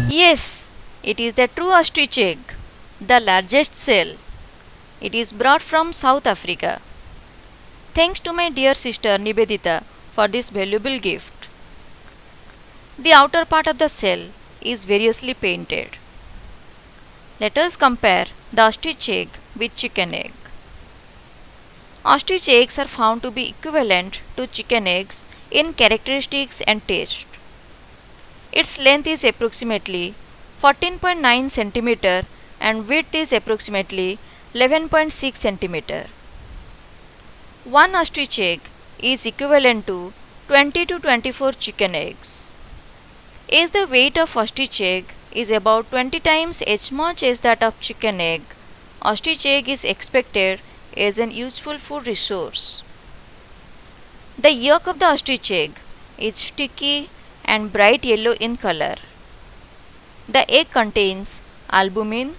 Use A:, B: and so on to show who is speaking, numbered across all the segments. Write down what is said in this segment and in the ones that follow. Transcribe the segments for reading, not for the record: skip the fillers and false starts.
A: Yes, it is the true ostrich egg, the largest cell. It is brought from South Africa. Thanks to my dear sister Nivedita for this valuable gift. The outer part of the cell is variously painted. Let us compare the ostrich egg with chicken egg. Ostrich eggs are found to be equivalent to chicken eggs in characteristics and taste. Its length is approximately 14.9 cm and width is approximately 11.6 cm. One ostrich egg is equivalent to 20 to 24 chicken eggs. As the weight of ostrich egg is about 20 times as much as that of chicken egg, ostrich egg is expected as an useful food resource. The yolk of the ostrich egg is sticky and bright yellow in color. The egg contains albumin,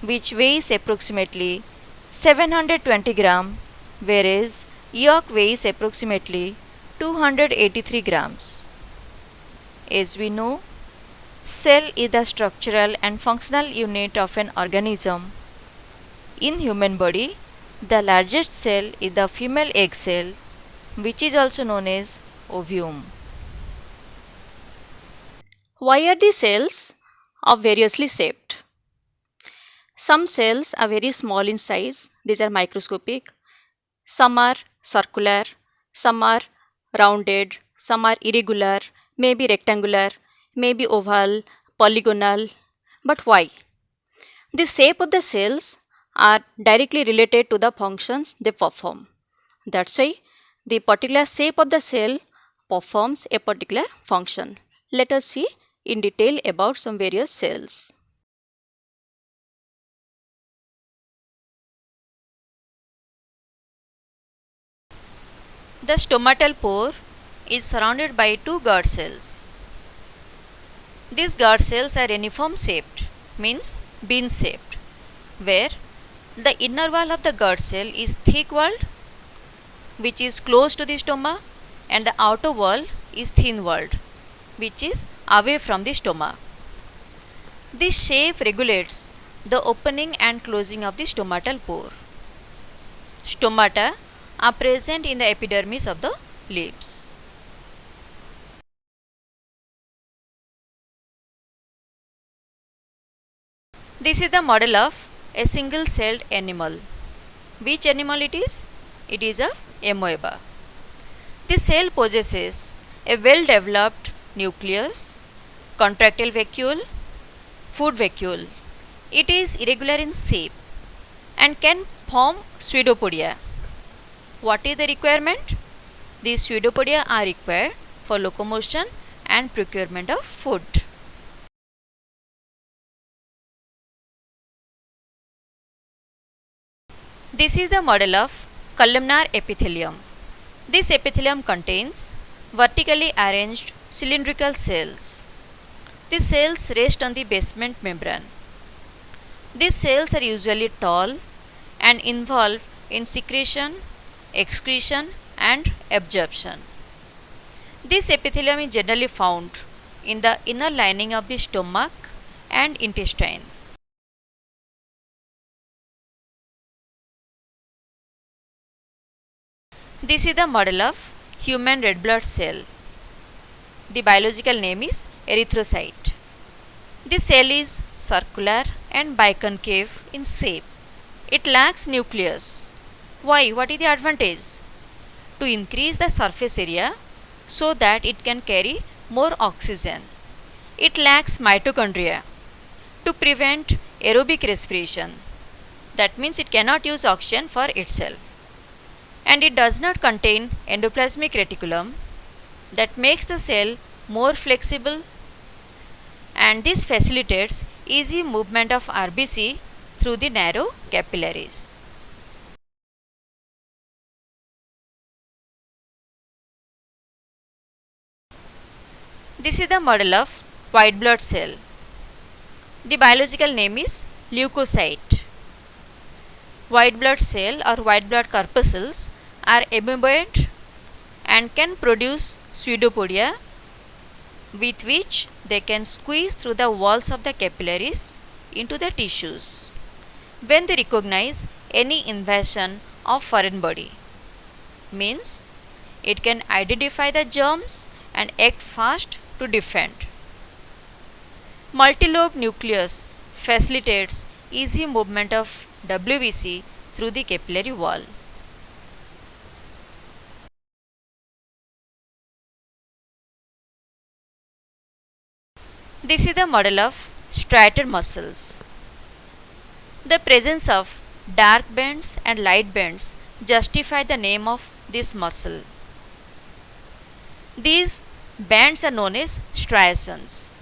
A: which weighs approximately 720 gram, whereas yolk weighs approximately 283 grams. As we know, cell is the structural and functional unit of an organism. In human body, the largest cell is the female egg cell, which is also known as ovum. Why are the cells of variously shaped? Some cells are very small in size, these are microscopic. Some are circular, some are rounded, some are irregular, maybe rectangular, maybe oval, polygonal. But why? The shape of the cells are directly related to the functions they perform. That's why the particular shape of the cell performs a particular function. Let us see in detail about some various cells. The stomatal pore is surrounded by two guard cells. These guard cells are uniform shaped, means bean shaped, where the inner wall of the guard cell is thick walled, which is close to the stoma, and the outer wall is thin walled, which is away from the stoma. This shape regulates the opening and closing of the stomatal pore. Stomata are present in the epidermis of the leaves. This is the model of a single-celled animal. Which animal it is? It is a amoeba. The cell possesses a well-developed nucleus, contractile vacuole, food vacuole. It is irregular in shape and can form pseudopodia. What is the requirement? These pseudopodia are required for locomotion and procurement of food. This is the model of columnar epithelium. This epithelium contains vertically arranged cylindrical cells. These cells rest on the basement membrane. These cells are usually tall and involved in secretion, excretion and absorption. This epithelium is generally found in the inner lining of the stomach and intestine. This is the model of human red blood cell. The biological name is erythrocyte. This cell is circular and biconcave in shape. It lacks nucleus. Why? What is the advantage? To increase the surface area so that it can carry more oxygen. It lacks mitochondria to prevent aerobic respiration. That means it cannot use oxygen for itself. And it does not contain endoplasmic reticulum that makes the cell more flexible, and this facilitates easy movement of RBC through the narrow capillaries. This is the model of white blood cell. The biological name is leukocyte. white blood cell or white blood corpuscles are amoeboid and can produce pseudopodia with which they can squeeze through the walls of the capillaries into the tissues when they recognize any invasion of foreign body. Means it can identify the germs and act fast to defend. Multilobe nucleus facilitates easy movement of WBC through the capillary wall. This is the model of striated muscles. The presence of dark bands and light bands justify the name of this muscle. These bands are known as striations.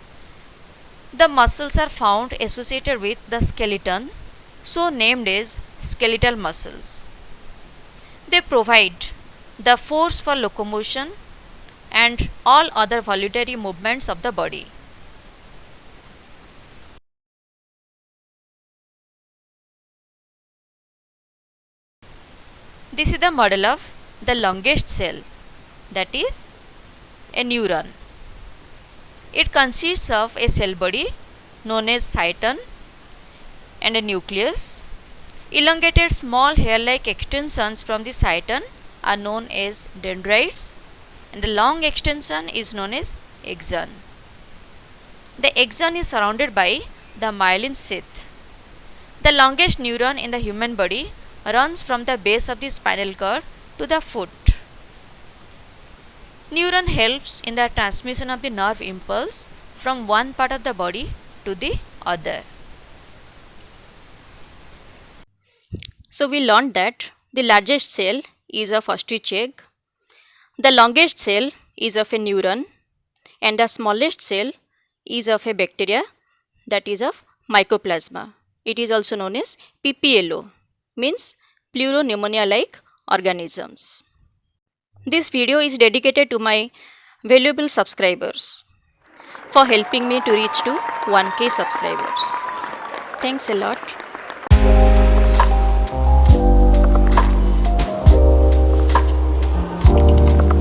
A: The muscles are found associated with the skeleton, so named as skeletal muscles. They provide the force for locomotion and all other voluntary movements of the body. This is the model of the longest cell, that is a neuron. It consists of a cell body known as cyton and a nucleus. Elongated small hair-like extensions from the cyton are known as dendrites and the long extension is known as axon. The axon is surrounded by the myelin sheath. The longest neuron in the human body runs from the base of the spinal cord to the foot. Neuron helps in the transmission of the nerve impulse from one part of the body to the other. So we learned that the largest cell is of ostrich egg, the longest cell is of a neuron, and the smallest cell is of a bacteria, that is of mycoplasma. It is also known as PPLO, means pleuropneumonia-like organisms. This video is dedicated to my valuable subscribers for helping me to reach to 1K subscribers. Thanks a lot.